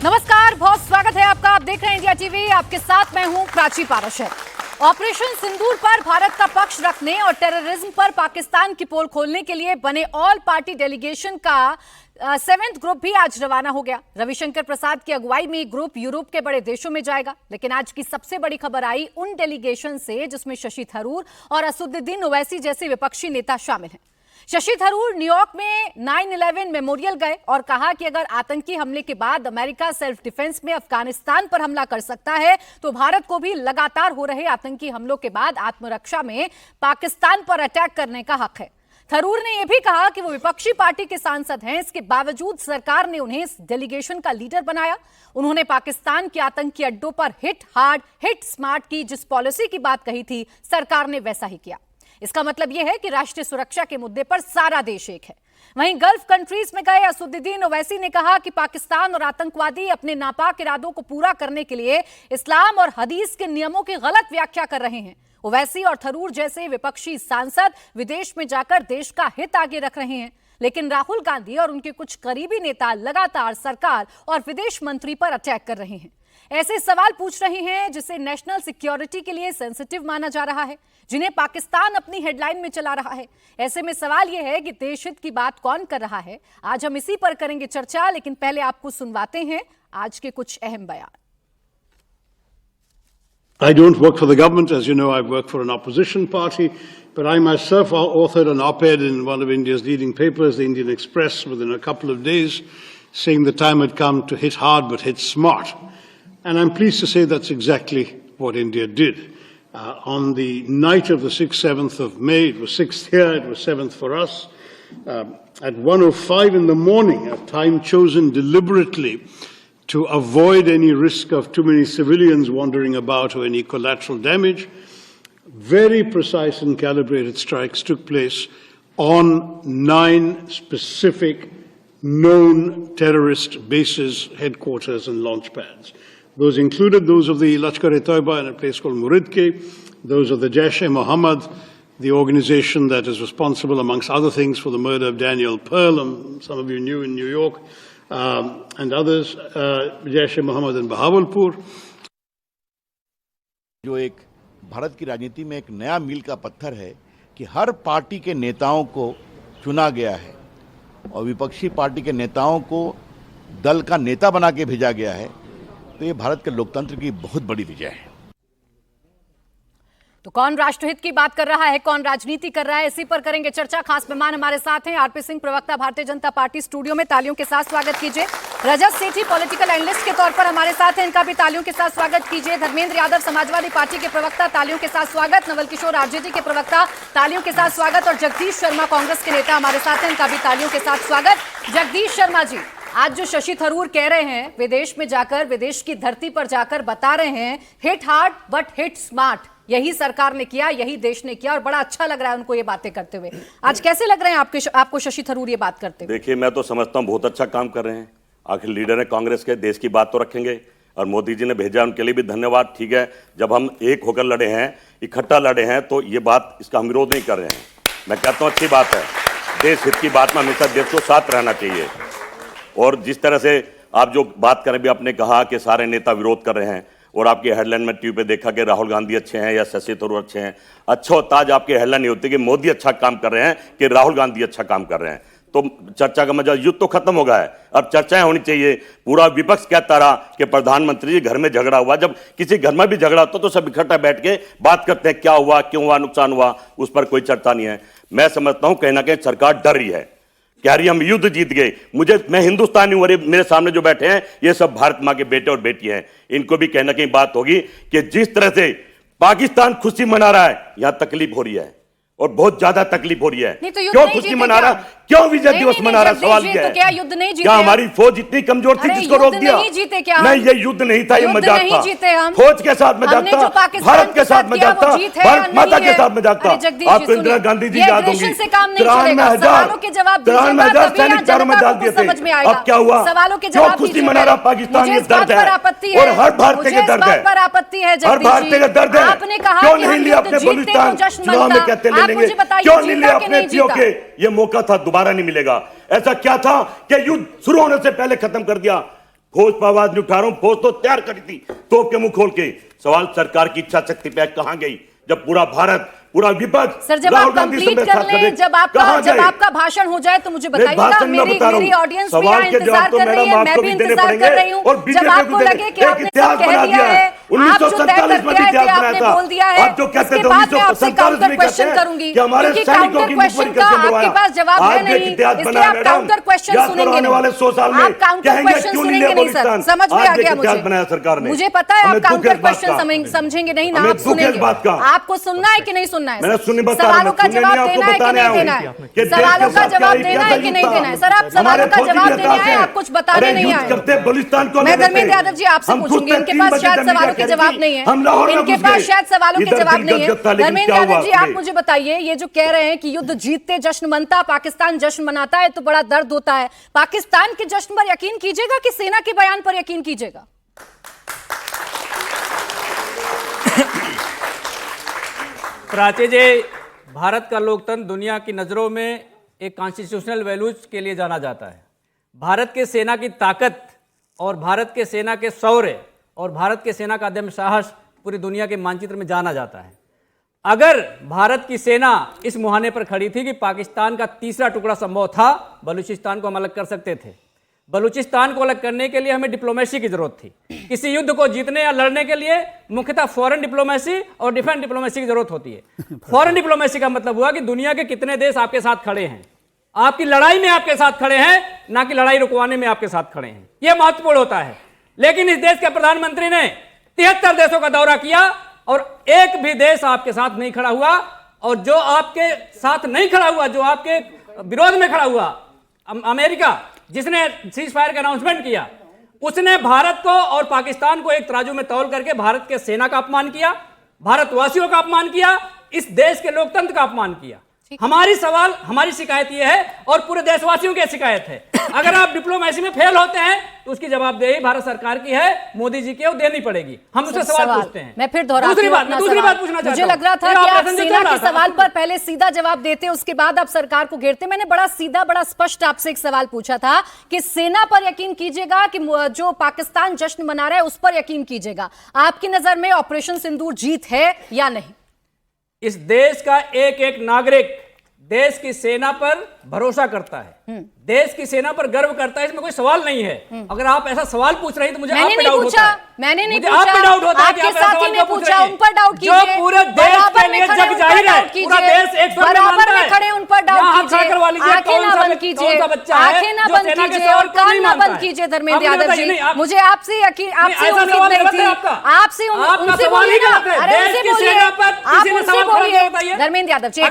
नमस्कार, बहुत स्वागत है आपका। आप देख रहे हैं इंडिया टीवी। आपके साथ मैं हूं प्राची पारशर। ऑपरेशन सिंदूर पर भारत का पक्ष रखने और टेररिज्म पर पाकिस्तान की पोल खोलने के लिए बने ऑल पार्टी डेलीगेशन का 7th ग्रुप भी आज रवाना हो गया। रविशंकर प्रसाद की अगुवाई में ग्रुप यूरोप के बड़े देशों में जाएगा। लेकिन आज की सबसे बड़ी खबर आई उन डेलीगेशन से जिसमें शशि थरूर और असदुद्दीन ओवैसी जैसे विपक्षी नेता शामिल हैं। शशि थरूर न्यूयॉर्क में 9/11 मेमोरियल गए और कहा कि अगर आतंकी हमले के बाद अमेरिका सेल्फ डिफेंस में अफगानिस्तान पर हमला कर सकता है तो भारत को भी लगातार हो रहे आतंकी हमलों के बाद आत्मरक्षा में पाकिस्तान पर अटैक करने का हक है। थरूर ने यह भी कहा कि वो विपक्षी पार्टी के सांसद हैं, इसके बावजूद सरकार ने उन्हें इस डेलीगेशन का लीडर बनाया। उन्होंने पाकिस्तान के आतंकी अड्डों पर हिट हार्ड हिट स्मार्ट की जिस पॉलिसी की बात कही थी, सरकार ने वैसा ही किया। इसका मतलब यह है कि राष्ट्रीय सुरक्षा के मुद्दे पर सारा देश एक है। वहीं गल्फ कंट्रीज में गए असदुद्दीन ओवैसी ने कहा कि पाकिस्तान और आतंकवादी अपने नापाक इरादों को पूरा करने के लिए इस्लाम और हदीस के नियमों की गलत व्याख्या कर रहे हैं। ओवैसी और थरूर जैसे विपक्षी सांसद विदेश में जाकर देश का हित आगे रख रहे हैं, लेकिन राहुल गांधी और उनके कुछ करीबी नेता लगातार सरकार और विदेश मंत्री पर अटैक कर रहे हैं। ऐसे सवाल पूछ रहे हैं जिसे नेशनल सिक्योरिटी के लिए सेंसिटिव माना जा रहा है, जिन्हें पाकिस्तान अपनी हेडलाइन में चला रहा है। ऐसे में सवाल यह है कि देश हित की बात कौन कर रहा है। आज हम इसी पर करेंगे चर्चा, लेकिन पहले आपको सुनवाते हैं आज के कुछ अहम बयान। I don't work for the government. As you know, I work for an opposition party, but I myself authored an op-ed in one of India's leading papers, the Indian Express, within a couple of days, saying the time had come to hit hard but hit smart. And I'm pleased to say that's exactly what India did. On the night of the 6th, 7th of May, it was 6th here, it was 7th for us, at 1:05 in the morning, a time chosen deliberately to avoid any risk of too many civilians wandering about or any collateral damage, very precise and calibrated strikes took place on 9 specific known terrorist bases, headquarters and launch pads. Those included those of the Lashkar-e-Taiba in a place called Muridke, those of the Jaish-e-Mohammed, the organization that is responsible, amongst other things, for the murder of Daniel Pearl, some of you knew in New York, and others, Jaish-e-Mohammed in Bahawalpur. जो एक भारत की राजनीति में एक नया मील का पत्थर है कि हर पार्टी के नेताओं को चुना गया है और विपक्षी पार्टी के नेताओं को दल का नेता बना के भेजा गया है, तो ये भारत के लोकतंत्र की बहुत बड़ी विजय है। तो कौन राष्ट्रहित की बात कर रहा है, कौन राजनीति कर रहा है, इसी पर करेंगे चर्चा। खास मेहमान हमारे साथ हैं आरपी सिंह, प्रवक्ता भारतीय जनता पार्टी। स्टूडियो में तालियों के साथ स्वागत कीजिए। रजत सेठी पॉलिटिकल एनालिस्ट के तौर पर हमारे साथ हैं, इनका भी तालियों के साथ स्वागत कीजिए। धर्मेंद्र यादव समाजवादी पार्टी के प्रवक्ता, तालियों के साथ स्वागत। नवल किशोर आरजेडी के प्रवक्ता, तालियों के साथ स्वागत। और जगदीश शर्मा कांग्रेस के नेता हमारे साथ हैं, इनका भी तालियों के साथ स्वागत। जगदीश शर्मा जी, आज जो शशि थरूर कह रहे हैं, विदेश में जाकर, विदेश की धरती पर जाकर बता रहे हैं hit hard but hit smart, यही सरकार ने किया, यही देश ने किया, और बड़ा अच्छा लग रहा है उनको ये बातें करते हुए। आज कैसे लग रहे हैं आपको शशि थरूर ये बात करते हुए? देखिए, मैं तो समझता हूँ बहुत अच्छा काम कर रहे हैं। आखिर लीडर है कांग्रेस के, देश की बात तो रखेंगे, और मोदी जी ने भेजा, उनके लिए भी धन्यवाद। ठीक है, जब हम एक होकर लड़े हैं, इकट्ठा लड़े हैं, तो ये बात, इसका हम विरोध नहीं कर रहे हैं। मैं कहता हूँ अच्छी बात है, देश हित की बात में हमेशा देश को साथ रहना चाहिए। और जिस तरह से आप जो बात करें, भी आपने कहा कि सारे नेता विरोध कर रहे हैं, और आपकी हेडलाइन में टीवी पे देखा कि राहुल गांधी अच्छे हैं या शशि थरूर अच्छे हैं। अच्छा होता आज आपकी हेडलाइन नहीं होती कि मोदी अच्छा काम कर रहे हैं कि राहुल गांधी अच्छा काम कर रहे हैं, तो चर्चा का मजा, युद्ध तो खत्म हो गया है, अब चर्चाएं होनी चाहिए। पूरा विपक्ष कहता रहा कि प्रधानमंत्री जी घर में झगड़ा हुआ, जब किसी घर में भी झगड़ा होता तो सब इकट्ठा बैठ के बात करते हैं, क्या हुआ, क्यों हुआ, नुकसान हुआ, उस पर कोई चर्चा नहीं है। मैं समझता हूं कहीं ना कहीं सरकार डर रही है, कह रही हम युद्ध जीत गए। मैं हिंदुस्तानी हूं, मेरे सामने जो बैठे हैं ये सब भारत मां के बेटे और बेटी हैं, इनको भी कहीं ना कहीं बात होगी कि जिस तरह से पाकिस्तान खुशी मना रहा है, यहां तकलीफ हो रही है, और बहुत ज्यादा तकलीफ हो रही है। तो क्यों खुशी मना रहा, क्यों विजय दिवस मना रहा, सवाल यह है। क्या युद्ध नहीं जीते? क्या हमारी फौज इतनी कमजोर थी जिसको रोक दिया? नहीं जीते क्या? नहीं, ये युद्ध नहीं था, ये मजाक था। फौज के साथ मजाक था, भारत के साथ मजाक था, भारत माता के साथ मजाक था। आपको इंदिरा गांधी जी याद होंगी, 93,000 सैनिक चारों में डाल दिए थे। अब क्या हुआ, क्यों खुशी मना रहा पाकिस्तान? ये दर्द है, और हर भारतीय का दर्द है, हर भारतीय का दर्द है। क्यों नहीं लिया अपने बलूचिस्तान चुनाव में, कहते ले लेंगे, क्यों नहीं लिया अपने पीओ के? ये मौका था, दोबारा नहीं मिलेगा। ऐसा क्या था कि युद्ध शुरू होने से पहले खत्म कर दिया? फौज पर आवाज नहीं उठा रहा हूं, फौज तो तैयार करी थी तोप के मुंह खोल के। सवाल सरकार की इच्छा शक्ति पे कहां गई जब पूरा भारत, पूरा विपक्ष सर, जब आप कंप्लीट कर लें, जब आपका भाषण हो जाए तो मुझे बताइएगा। मेरी ऑडियंस भी यहाँ इंतजार कर रही है, मैं भी इंतजार कर रही हूँ। जब आपको लगे कि आपने सब कह दिया है, आप जो तय करके आए थे आपने बोल दिया है, उसके बाद मैं आपसे काउंटर क्वेश्चन करूंगी, क्योंकि काउंटर क्वेश्चन का आपके पास जवाब है नहीं, इसलिए आप काउंटर क्वेश्चन सुनेंगे नहीं। आप काउंटर क्वेश्चन सुनेंगे नहीं सर, समझ में आ गया मुझे पता है। आप काउंटर क्वेश्चन समझेंगे नहीं ना, आप सुनेंगे। आपको सुनना है कि नहीं सुनना है? सवालों का जवाब देना है कि नहीं देना है? सवालों का जवाब देना है कि नहीं देना है? सर, आप सवालों का जवाब देने आए, आप कुछ बताने नहीं आए। मैं धर्मेंद्र यादव जी आपसे पूछूंगी, इनके पास शायद सवालों के जवाब नहीं है, इनके पास शायद सवालों के जवाब नहीं है। धर्मेंद्र यादव जी, आप मुझे बताइए, ये जो कह रहे हैं कि युद्ध जीतते जश्न मनता, पाकिस्तान जश्न मनाता है तो बड़ा दर्द होता है, पाकिस्तान के जश्न पर यकीन कीजिएगा कि सेना के बयान पर यकीन कीजिएगा? प्राची जी, भारत का लोकतंत्र दुनिया की नज़रों में एक कॉन्स्टिट्यूशनल वैल्यूज के लिए जाना जाता है। भारत के सेना की ताकत और भारत के सेना के शौर्य और भारत के सेना का अदम्य साहस पूरी दुनिया के मानचित्र में जाना जाता है। अगर भारत की सेना इस मुहाने पर खड़ी थी कि पाकिस्तान का तीसरा टुकड़ा संभव था, बलूचिस्तान को हम अलग कर सकते थे। बलूचिस्तान को अलग करने के लिए हमें डिप्लोमेसी की जरूरत थी। किसी युद्ध को जीतने या लड़ने के लिए मुख्यतः फॉरेन डिप्लोमेसी और डिफेंस डिप्लोमेसी की जरूरत होती है। फॉरेन डिप्लोमेसी का मतलब हुआ कि दुनिया के कितने देश आपके साथ खड़े हैं, आपकी लड़ाई में आपके साथ खड़े हैं, ना कि लड़ाई रुकवाने में आपके साथ खड़े हैं। यह महत्वपूर्ण होता है। लेकिन इस देश के प्रधानमंत्री ने 73 देशों का दौरा किया और एक भी देश आपके साथ नहीं खड़ा हुआ, और जो आपके साथ नहीं खड़ा हुआ, जो आपके विरोध में खड़ा हुआ, अमेरिका जिसने सीज फायर का अनाउंसमेंट किया, उसने भारत को और पाकिस्तान को एक तराजू में तौल करके भारत के सेना का अपमान किया, भारतवासियों का अपमान किया, इस देश के लोकतंत्र का अपमान किया। हमारी शिकायत यह है और पूरे देशवासियों की शिकायत है, अगर आप डिप्लोमेसी में फेल होते हैं तो उसकी जवाबदेही भारत सरकार की है, मोदी जी की, वो देनी पड़ेगी। हम उससे सवाल पूछते हैं। मैं फिर दूसरी बात पूछना चाहता हूं। मुझे लग रहा था कि आप सेना के सवाल पर पहले सीधा जवाब देते, उसके बाद आप सरकार को घेरते। मैंने बड़ा सीधा, बड़ा स्पष्ट आपसे एक सवाल पूछा था कि सेना पर यकीन कीजिएगा कि जो पाकिस्तान जश्न मना रहा है उस पर यकीन कीजिएगा। आपकी नजर में ऑपरेशन सिंदूर जीत है या नहीं? इस देश का एक एक नागरिक देश की सेना पर भरोसा करता है, देश की सेना पर गर्व करता है, इसमें कोई सवाल नहीं है। अगर आप ऐसा सवाल पूछ रही हैं तो मुझे आप पे डाउट होता है। मैंने नहीं पूछा, आप पे डाउट होता है कि आप ऐसा सवाल पूछ रही हैं। उन पर डाउट कीजिए, जो पूरे देश के लिए जग जाहिर है, पूरा देश एक स्वर में मानता है, खड़े उन पर डाउट कीजिए, आंखें ना बंद कीजिए, आंखें ना बंद कीजिए और कान ना बंद कीजिए। धर्मेंद्र यादव जी, मुझे आपसे यकीन, आपसे उम्मीद नहीं थी, आपसे उनसे बोलिए ना, अरे उनसे बोलिए, आप उनसे बोलिए। धर्मेंद्र यादव जी,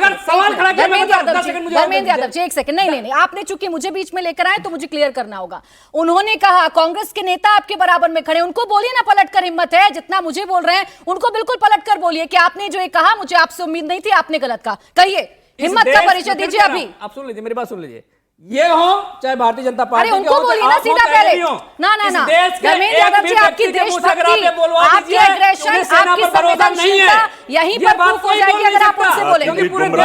धर्मेंद्र यादव जी, एक सेकंड, नहीं, आपने चूंकि मुझे बीच में लेकर आए तो मुझे क्लियर करना होगा। उन्होंने कहा कांग्रेस के नेता आपके बराबर में खड़े, उनको बोलिए ना पलटकर, हिम्मत है जितना मुझे बोल रहे हैं उनको बिल्कुल पलटकर बोलिए कि आपने जो ये कहा मुझे आपसे उम्मीद नहीं थी, आपने गलत कहा। कहिए, हिम्मत का परिचय दीजिए। अभी आप सुन लीजिए, मेरी बात सुन लीजिए। ये हो चाहे भारतीय जनता पार्टी, अरे उनको बोलिए ना सीधा पहले। ना धर्मेंद्र यादव जी, आपकी देशभक्ति, आपकी एग्रेशन, आपकी संवेदनशीलता यहीं पर प्रूफ हो जाएगी अगर आप उनसे बोलेंगे। नहीं धर्मेंद्र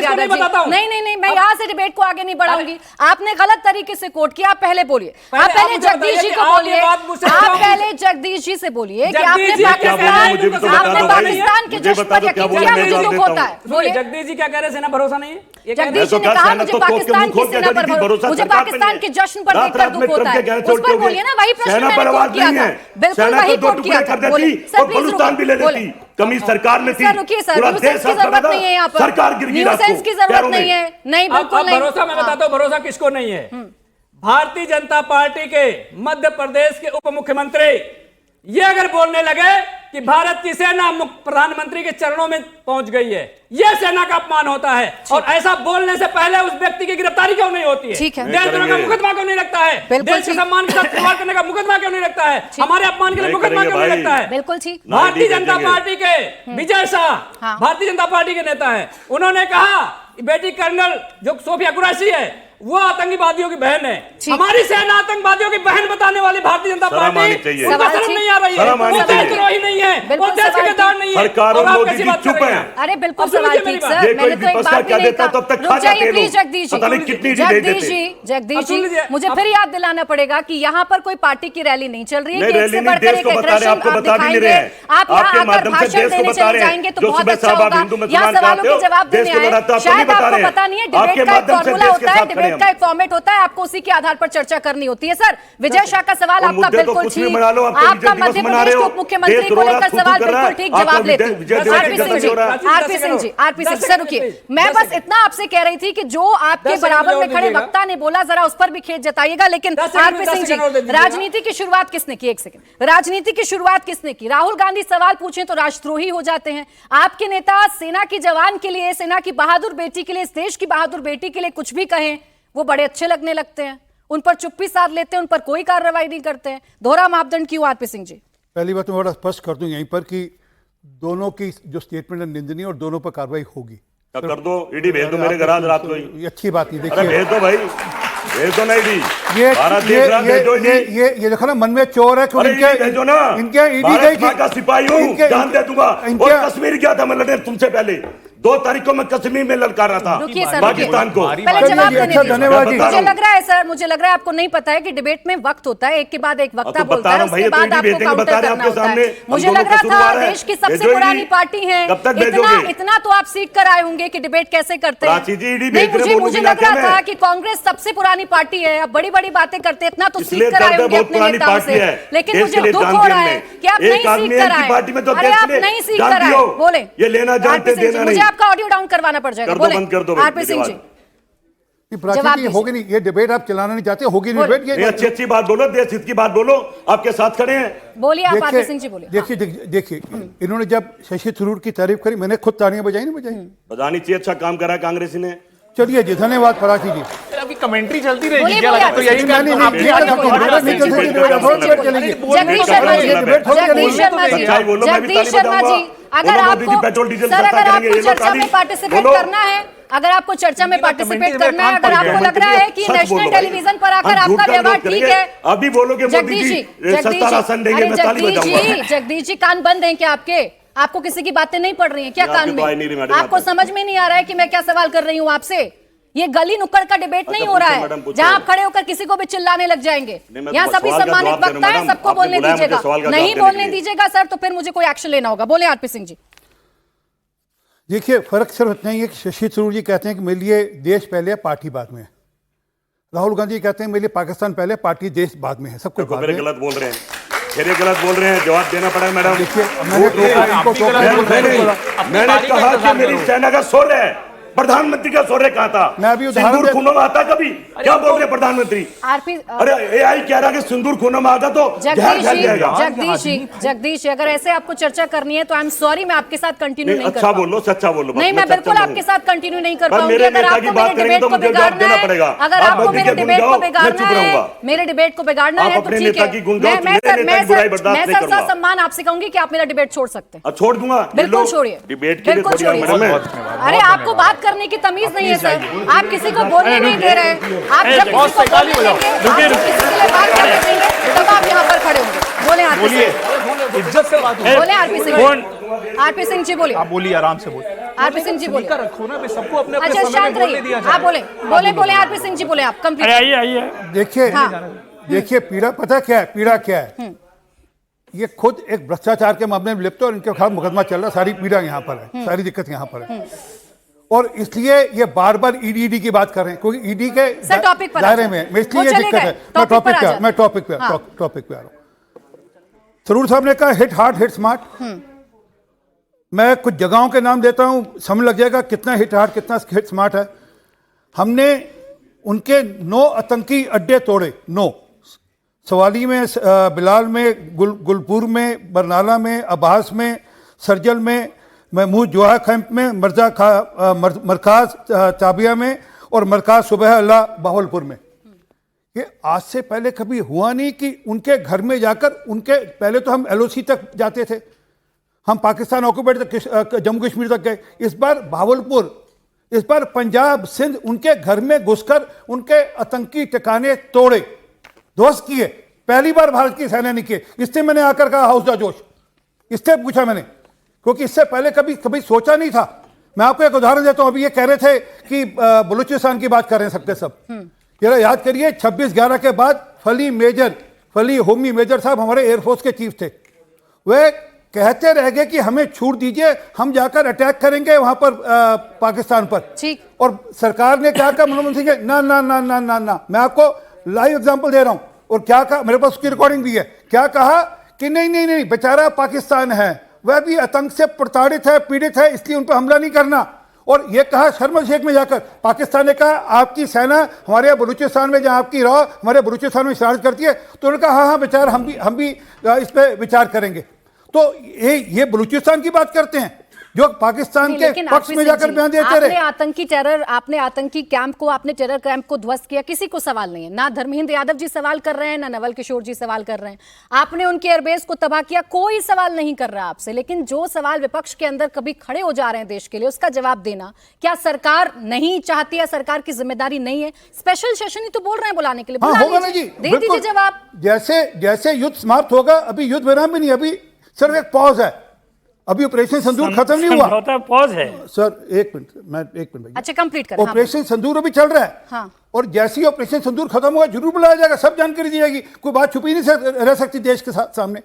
यादव जी, नहीं, मैं यहाँ से डिबेट को आगे नहीं बढ़ाऊंगी। आपने गलत तरीके से कोट किया, आप पहले बोलिए, आप पहले जगदीश जी को बोलिए, आप पहले जगदीश जी से बोलिए कि आपने पाकिस्तान के जश्न पर यकीन किया, मुझे दुख होता है। बोलिए जगदीश जी क्या कह रहे हैं, सेना भरोसा नहीं है? जगदीश जी ने कहा मुझे पाकिस्तान की सेना पर भरोसा, मुझे पाकिस्तान के जश्न पर देखकर दुख होता है। उस पर बोलिए ना, वही प्रश्न मैंने कोट किया था, बिल्कुल वही कोट किया था। बोलिए सर, प्लीज रुकिए। कमी सरकार में थी, सर रुकिए सर, न्यूसेंस की जरूरत नहीं है यहाँ पर, सरकार गिर गई, न्यूसेंस की जरूरत नहीं है। नहीं, बिल्कुल नहीं। भरोसा मैं बताता हूँ, भरोसा किसको नहीं है। भारतीय जनता पार्टी के मध्य प्रदेश के उप मुख्यमंत्री ये अगर बोलने लगे कि भारत की सेना प्रधानमंत्री के चरणों में पहुंच गई है, यह सेना का अपमान होता है। और ऐसा बोलने से पहले उस व्यक्ति की गिरफ्तारी क्यों नहीं होती है? देशद्रोह का मुकदमा क्यों नहीं लगता है? देश के सम्मान के साथ खिलवाड़ करने का मुकदमा क्यों नहीं लगता है? हमारे अपमान के लिए मुकदमा क्यों नहीं लगता है? बिल्कुल ठीक। भारतीय जनता पार्टी के विजय शाह भारतीय जनता पार्टी के नेता है, उन्होंने कहा बेटी कर्नल जो सोफिया कुरैशी है वो आतंकवादियों की बहन है। ठीक। हमारी सेना आतंकवादियों की बहन बताने वाली भारतीय जनता शर्म आनी पार्टी चाहिए। उनका सवाल शर्म ठीक। नहीं आ रही है, शर्म आनी वो चाहिए। देशद्रोही नहीं है, वो बिल्कुल देश सवाल ठेकेदार ठीक। नहीं है। सरकार और आप मोदी कैसी जी बात कर चुप रहे हैं। अरे बिल्कुल अब सुन सवाल लीजिए ठीक मेरी सर, बात। ये कोई मैंने तो एक विपक्ष बात का भी क्या नहीं देता कहा। तब तक रुक खा जाइए जाते प्लीज लोग। जगदीश पता नहीं जी, कितनी नहीं जगदीश देते। जी, जगदीश अब सुन जी, लीजिए, मुझे फिर याद दिलाना पड़ेगा कि यहाँ पर कोई पार्टी की रैली नहीं चल रही है नहीं, कि एक रैली से नहीं, बढ़कर देश एक को बता रहे हैं, एग्रेशन आपको आप बता भी नहीं दिखाएंगे। रहे हैं। आप यहाँ आपके आकर माध्यम से भाषण देश को देने बता चले रहे हैं। जाएंगे तो जो बहुत सुबह अच्छा साहब आप होगा। हिंदू यहाँ मुसलमान सवालों कहते के हो, जवाब देश देने को आए, बनाते हो, आपको शायद नहीं बता आपको रहे हैं। पता नहीं है आपके डिबेट का एक माध्यम से फॉर्मूला देश के होता है, साथ खड़े डिबेट हम। का एक फॉर्मेट होता है, आपको उसी के आधार पर चर्चा करनी होती है। सर विजय शाह का सवाल और आपका मुद्दे तो बिल्कुल कुछ भी ठीक, बना लो, आप तो आपका विजय दिवस मध्य मना प्रदेश रहे के हो। उप मुख्यमंत्री देश को रो रहा, लेकर थू-थू सवाल कर रहा बिल्कुल है, ठीक आपको जवाब लेती विजय हूँ। दिवस आरपी कैसे सिंह जी, हो रहा है? RP Singh ji, RP Singh sir रुकिए, मैं बस इतना आपसे कह रही थी कि जो आपके 10 सेकंड बराबर और में खड़े दीजिएगा। वक्ता ने बोला जरा उस पर भी खेत जताइएगा। लेकिन 10 सेकंड आरपी में 10 सिंह सेकंड और दे जी, दीजिएगा। राजनीति की शुरुआत किसने की? एक सेकंड, राजनीति की शुरुआत किसने की? राहुल गांधी सवाल पूछें तो राष्ट्रद्रोही हो जाते हैं। आपके नेता सेना की जवान के लिए, सेना की बहादुर बेटी के लिए, इस देश की बहादुर बेटी के लिए कुछ भी कहें वो बड़े अच्छे लगने लगते हैं, उन पर चुप्पी साध लेते हैं, उन पर कोई कार्रवाई नहीं करते हैं। दोहरा मापदंड क्यों आरपी सिंह जी? पहली बात मैं बड़ा स्पष्ट कर दूं यहीं पर कि दोनों की जो स्टेटमेंट है निंदनीय और दोनों पर कार्रवाई होगी। कर दो, ईडी भेज दो मेरे घर आज रात को ही। ये अच्छी बात नहीं, अरे देखिए भेज दो भाई, भेज दो ना ईडी। ये भारत देख रहा है, भेजो ईडी। ये देखो ना, मन में चोर है कि अरे इनके ईडी भेजो ना। इनके ईडी भारत माँ का सिपाही हूँ, जान दे दूंगा। इनके और कश्मीर गया था मैं लड़ने तुमसे पहले, 2 तारीख को मैं कश्मीर में ललकार रहा था रुकिए सर, पाकिस्तान को। पहले जवाब चलिए, देने अच्छा, दीजिए। धन्यवाद जी। मुझे लग रहा है सर, मुझे लग रहा है आपको नहीं पता है कि डिबेट में वक्त होता है, एक के बाद एक वक्ता तो बोलता बता है, रहा हूं उसके भाई, बाद तो आपको ईडी काउंटर बता रहे हैं करना आपके होता है। सामने। मुझे हम लग रहा दोनों था कसूरवार हैं। देश की सबसे भेजो पुरानी ईडी। पार्टी है, कब तक इतना भेजोगे? इतना तो आप सीख कर आए होंगे कि डिबेट कैसे करते हैं। प्राची जी, ईडी नहीं, भेज रहे मुझे बोलने लग रहा के था में। कि कांग्रेस सबसे पुरानी पार्टी है, अब बड़ी बड़ी बातें करते हैं, इतना तो इसलिए सीख कर आए दर्द है, होंगे बहुत अपने पुरानी नेताओं पार्टी से। है। लेकिन देश मुझे के लिए दुख जान हो दी रहा है हमने। कि आप एक नहीं आदमी सीख कर है कि आए। पार्टी में तो अरे देश आप ने नहीं सीख जान कर आए, दियो। बोले ये लेना जानते आरपी सिंह जी, देना मुझे नहीं। आपका ऑडियो डाउन करवाना पड़ जाएगा। कर दो, बोले बंद कर दो भाई, आरपी सिंह जी, प्राची जवाब जी, दीजिए। होगी नहीं, ये डिबेट आप चलाना नहीं चाहते, होगी नहीं डिबेट नहीं, ये। अच्छी अच्छी बात बोलो, देश हित की बात बोलो, आपके साथ खड़े हैं। बोलिए आप आरपी सिंह जी, बोलिए। देखिए इन्होंने जब शशि थरूर की तारीफ करी, मैंने खुद तालियां बजाई नहीं बजाई। बजानी चाहिए, अच्छा काम करा कांग्रेसी ने। चलिए जी, धन्यवाद प्राची जी। आपकी कमेंट्री चलती बोलिए, रहेगी क्या बोलिए, लगा? तो यही नहीं, नहीं, आप नहीं, नहीं, नहीं चल सकती, जगदीश शर्मा जी, जगदीश शर्मा जी, सच्चाई बोलो, मैं भी जगदीश ताली शर्मा जी, बजाऊंगा। अगर बोलो, मोदी जी आपको पेट्रोल डीजल सर, सस्ता अगर करेंगे, आपको ये लो चर्चा ताली। में पार्टिसिपेट बोलो। करना है, अगर आपको चर्चा में पार्टिसिपेट करना है, अगर आपको लग रहा है कि सच बोलो नेशनल भाई। टेलीविजन पर आकर हम झूठ आपका का व्यवहार विरोध ठीक करेंगे। है, अभी बोलोगे मोदी जगदीश जी जी, सस्ता राशन देंगे, अरे मैं ताली जगदीश बजाऊंगा। जी, जगदीश जी, कान बंद हैं क्या आपके? आपको किसी की बातें नहीं पड़ रही हैं क्या आपकी कान तो आई नहीं रही में? मैडम, आपको आपको। समझ में नहीं आ रहा है कि मैं क्या सवाल कर रही हूँ आपसे? ये गली नुक्कड़ का डिबेट नहीं अच्छा, हो रहा पूछो है मैडम, पूछो। जहां आप खड़े होकर किसी को भी चिल्लाने लग जाएंगे। नहीं, मैं यहाँ तो सभी सवाल का सम्मानित जवाब दे रहा वक्ता हूं, है, मैडम। सबको आपने बोलने बुलाया मुझे दीजिएगा। सवाल का जवाब नहीं देने बोलने के लिए। दीजिएगा सर तो फिर मुझे कोई एक्शन लेना होगा। बोले आरपी सिंह जी। देखिए, फर्क सिर्फ इतना ही है कि शशि थरूर जी कहते हैं कि मेरे लिए देश पहले है, पार्टी बाद में है। राहुल गांधी कहते हैं मेरे लिए पाकिस्तान पहले, पार्टी देश बाद में है, सब कुछ देखो, बाद मेरे में। गलत बोल रहे हैं, मेरे गलत बोल रहे हैं, जवाब देना पड़ेगा मैडम। देखिए, मैंने इनको आप भी गलत बोल रहे हैं। मैंने कहा कि मेरी सेना का शौर्य है, प्रधानमंत्री का शौर्य कहा था। मैं अभी उदाहरण सिंदूर खूनों में आता कभी, क्या बोल रहे हैं प्रधानमंत्री? आरपी अरे एआई कह रहा है कि सिंदूर खूनों में आता तो जहर जगदीश फैल जी, जाएगा। जगदीश जी, अगर ऐसे आपको चर्चा करनी है तो आई एम सॉरी, मैं आपके साथ कंटिन्यू नहीं कर अच्छा पाऊंगी। बोलो, सच्चा बोलो। नहीं, मैं बिल्कुल आपके साथ कंटिन्यू नहीं कर पर पाऊंगी। मेरे अगर नेता आपको की बात मेरे करेंगे डिबेट तो को मुझे जवाब बिगाड़ना देना है, पड़ेगा। अगर आप आपको बंदी मेरे के डिबेट को गुण गाओ, मैं बिगाड़ना चुप है, रहूंगा। मेरे डिबेट को बिगाड़ना आप है तो अपने ठीक नेता है। की गुण गाओ, मैं मेरे नेता की बुराई बर्दाश्त नहीं सर करूंगा। सम्मान आपसे कहूंगी कि आप मेरा डिबेट छोड़ सकते हैं। अब छोड़ दूंगा। बिल्कुल छोड़िए, डिबेट के लिए बिल्कुल थोड़ी छोड़िए। मैडम है। अरे आपको बात करने की तमीज नहीं है सर, आप किसी को बोलने नहीं दे रहे। आप जब किसी को बोलने देंगे, आप जब किसी के लिए बात करने देंगे, तब आप यहाँ पर खड़े होंगे। बोले आरपी सिंह, इज्जत से बात बोले आरपी सिंह, आरपी सिंह जी बोलिए। आप बोलिए, आराम से बोलिए। आरपी सिंह जी बोलिए। रखो ना, सबको अपने अपने अच्छा समय शांत में बोलने रहिए, दिया आप बोले बोले बोले आरपी सिंह जी बोले, आप कंप्लीट। आइए देखिए, हाँ। देखिए, पीड़ा पता क्या है, पीड़ा क्या है? ये खुद एक भ्रष्टाचार के मामले में लिप्त है और इनके खिलाफ मुकदमा चल रहा है। सारी पीड़ा यहाँ पर है, सारी दिक्कत यहाँ पर है, और इसलिए ये बार बार ईडी की बात कर रहे हैं, क्योंकि ईडी के सर, टॉपिक पर दायरे आ में जाए। मैं, इसलिए वो ये चले दिक्कत गए, है। टॉपिक पर आ जाए। मैं टॉपिक पे हाँ। टॉपिक पे आ रहा हूँ। थरूर साहब ने कहा हिट हार्ड हिट स्मार्ट। मैं कुछ जगहों के नाम देता हूं, समझ लग जाएगा कितना हिट हार्ड कितना हिट स्मार्ट है। हमने उनके 9 आतंकी अड्डे तोड़े, 9 सवाली में, बिलाल में, गुलपुर में, बरनाला में, अब्बास में, सरजल में, महमूद जोहा कैंप में, मरकाज ताबिया में और मरकाज सुबह अल्लाह बावलपुर में। ये आज से पहले कभी हुआ नहीं कि उनके घर में जाकर उनके, पहले तो हम LOC तक जाते थे, हम पाकिस्तान ऑक्यूपाइड तक, जम्मू कश्मीर तक गए। इस बार भावलपुर इस बार पंजाब सिंध उनके घर में घुसकर उनके आतंकी ठिकाने तोड़े, ध्वस्त किए। पहली बार भारत की सेना ने किए। इससे मैंने आकर कहा हाउस दा जोश, इससे पूछा मैंने, क्योंकि इससे पहले कभी सोचा नहीं था। मैं आपको एक उदाहरण देता हूं। अभी ये कह रहे थे कि बलूचिस्तान की बात कर रहे हैं सबके सब। जरा याद करिए 26/11 के बाद फली होमी मेजर साहब हमारे एयरफोर्स के चीफ थे। वे कहते रह गए कि हमें छूट दीजिए, हम जाकर अटैक करेंगे वहां पर पाकिस्तान पर। ठीक। और सरकार ने क्या कहा, मनमोहन सिंह ना ना ना ना ना ना, मैं आपको लाइव एग्जांपल दे रहा हूं। और क्या कहा, मेरे पास उसकी रिकॉर्डिंग भी है। क्या कहा कि नहीं नहीं नहीं, बेचारा पाकिस्तान है, वह भी आतंक से प्रताड़ित है, पीड़ित है, इसलिए उन पर हमला नहीं करना। और यह कहा शर्म शेख में जाकर, पाकिस्तान ने कहा आपकी सेना हमारे यहाँ बलूचिस्तान में, जहां आपकी रॉ हमारे बलूचिस्तान में शरारत करती है, तो उन्होंने कहा हाँ बेचारा हम भी इस पर विचार करेंगे। तो ये बलूचिस्तान की बात करते हैं जो पाकिस्तान के पक्ष में जाकर बयान देते रहे। आपने आतंकी कैंप को, आपने टेरर कैंप को ध्वस्त किया, किसी को सवाल नहीं है। ना धर्मेंद्र यादव जी सवाल कर रहे हैं, ना नवल किशोर जी सवाल कर रहे हैं। आपने उनके एयरबेस को तबाह किया, कोई सवाल नहीं कर रहा आपसे। लेकिन जो सवाल विपक्ष के अंदर कभी खड़े हो जा रहे हैं देश के लिए, उसका जवाब देना क्या सरकार नहीं चाहती है? सरकार की जिम्मेदारी नहीं है? स्पेशल सेशन ही तो बोल रहे हैं बुलाने के लिए, हाँ, बुला होगा ना लीजिए, जी, दे दीजिए जवाब। जैसे युद्ध समाप्त होगा, अभी युद्ध विराम भी नहीं, अभी सिर्फ एक पॉज है, अभी ऑपरेशन सिंदूर खत्म नहीं हुआ। पॉज है सर, एक मिनट। अच्छा, कंप्लीट करें। ऑपरेशन सिंदूर अभी चल रहा है। हाँ। और जैसे ही ऑपरेशन सिंदूर खत्म होगा जरूर बुलाया जाएगा, सब जानकारी दी जाएगी, कोई बात छुपी नहीं रह सकती देश के सामने।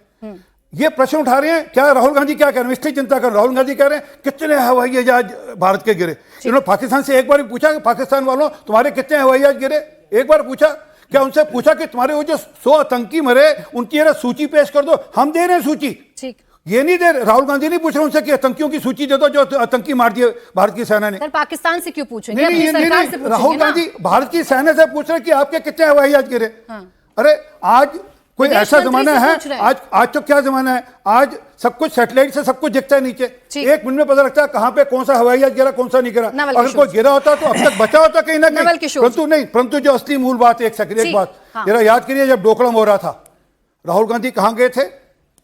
ये प्रश्न उठा रहे हैं, क्या राहुल गांधी क्या कह रहे हैं, इसकी चिंता कर। राहुल गांधी कह रहे हैं कितने हवाई जहाज भारत के गिरे। इन्होंने पाकिस्तान से एक बार भी पूछा कि पाकिस्तान वालों तुम्हारे कितने हवाई जहाज गिरे? एक बार पूछा क्या? उनसे पूछा कि तुम्हारे वो जो 100 आतंकी मरे उनकी सूची पेश कर दो, हम दे रहे हैं सूची। ठीक, ये नहीं दे, राहुल गांधी नहीं पूछ रहे उनसे कि आतंकियों की सूची दे दो जो आतंकी मार दिए भारत की सेना ने। सर पाकिस्तान से क्यों पूछेंगे? नहीं, अपनी सरकार से पूछेंगे राहुल ना। गांधी भारत की सेना से पूछ रहे कि आपके कितने हवाई जहाज गिरे। अरे आज कोई विदेश ऐसा मंत्री जमाना से है, पूछ रहे हैं। आज तो क्या जमाना है, आज सब कुछ सैटेलाइट से सब कुछ दिखता है नीचे। ठीक। 1 मिनट में पता लगता है कहां पे कौन सा हवाई जहाज गिरा, कौन सा नहीं गिरा। नवल अगर किशोर कोई गिरा होता तो अब तक बचा होता कहीं ना नवल कहीं, किशोर परंतु जो असली मूल बात है, एक बात हाँ। जरा याद करिए, जब डोकलाम हो रहा था राहुल गांधी कहां गए थे?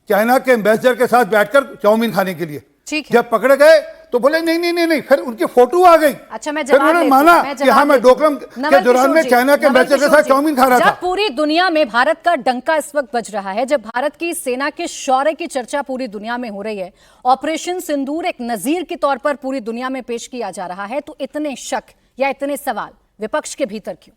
चाइना के एम्बेसडर के साथ बैठकर चाउमीन खाने के लिए। ठीक है। जब पकड़े गए तो बोले नहीं नहीं नहीं नहीं, फिर उनकी फोटो आ गई। अच्छा, मैं फिर उन्होंने माना कि हाँ मैं डोकलाम के दौरान में चाइना के एम्बेसडर के साथ चाउमीन खा रहा था। जब पूरी दुनिया में भारत का डंका इस वक्त बज रहा है, जब भारत की सेना के शौर्य की चर्चा पूरी दुनिया में हो रही है, ऑपरेशन सिंदूर एक नजीर के तौर पर पूरी दुनिया में पेश किया जा रहा है, तो इतने शक या इतने सवाल विपक्ष के भीतर क्यों?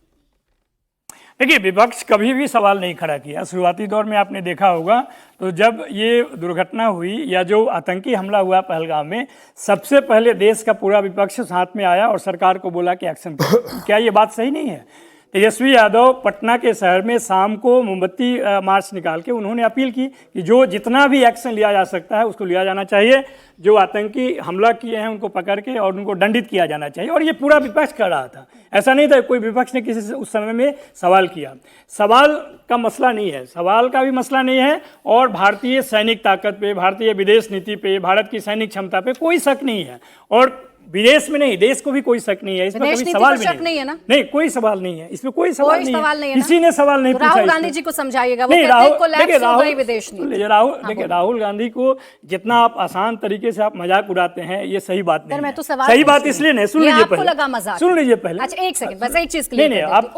देखिए, विपक्ष कभी भी सवाल नहीं खड़ा किया। शुरुआती दौर में आपने देखा होगा तो जब ये दुर्घटना हुई या जो आतंकी हमला हुआ पहलगाम में, सबसे पहले देश का पूरा विपक्ष साथ में आया और सरकार को बोला कि एक्शन करो। क्या ये बात सही नहीं है? तेजस्वी यादव पटना के शहर में शाम को मोमबत्ती मार्च निकाल के उन्होंने अपील की कि जो जितना भी एक्शन लिया जा सकता है उसको लिया जाना चाहिए, जो आतंकी हमला किए हैं उनको पकड़ के और उनको दंडित किया जाना चाहिए। और ये पूरा विपक्ष कर रहा था, ऐसा नहीं था कोई विपक्ष ने किसी से उस समय में सवाल किया। सवाल का मसला नहीं है, सवाल का भी मसला नहीं है। और भारतीय सैनिक ताकत पे, भारतीय विदेश नीति पे, भारत की सैनिक क्षमता पे कोई शक नहीं है। और विदेश में नहीं, देश को भी कोई शक नहीं है, इसमें कभी सवाल भी नहीं है ना? नहीं, कोई सवाल नहीं है, इसमें कोई सवाल नहीं है, ना? किसी ने सवाल नहीं पूछा। राहुल गांधी जी को समझाइएगा, वो नहीं, कहते हैं कोलैप्स हो गई विदेश नीति। राहुल गांधी को जितना आप आसान तरीके से आप मजाक उड़ाते हैं, ये सही बात नहीं है। तो सही बात इसलिए नहीं, सुन लीजिए पहले, लगा मजाक, सुन लीजिए पहले। अच्छा एक सेकंड, बस एक चीज क्लियर नहीं, आप